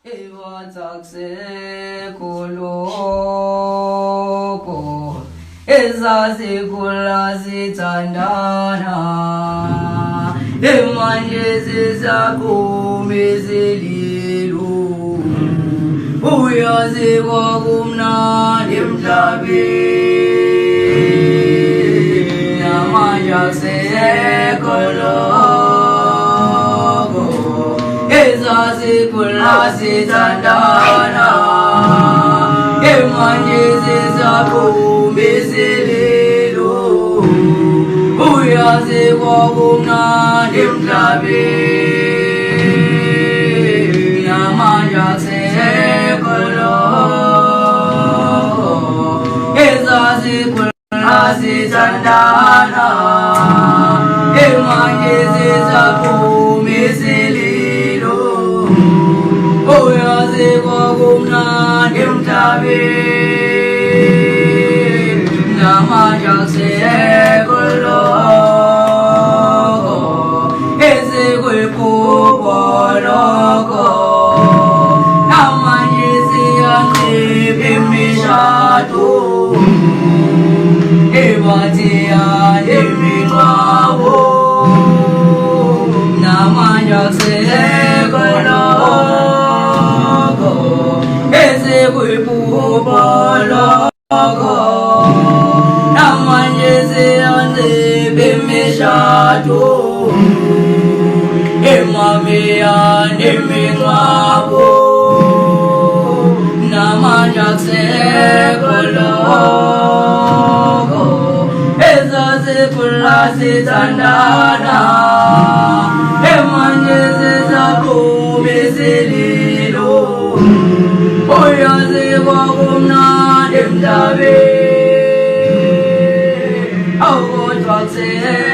Iwataksekuloko ezasikula sithandana emanje sisakumizililo uyazikwa kumnandi emhlabeni namanje akusekholoko ezasikula sithandana emanje sisakumizililo uyazikwa kumnandi emhlabeni namanje akusekholoko ezasikula sithandana emanje sisakumizililo uyazikwa kumnandi emhlabeni namanje akusekholoko ezikwipupoloko namanje siyancipha imishado ebathiyana imingcwabo namanje akusekholoko ezikwipupoloko namanje siyancipha imishado emamiyana imingcwabo namanje akusekholoko ezasikula sithandana emanje sisakumizililo uyazikwa kumnandi emhlabeni kodwa akusekholoko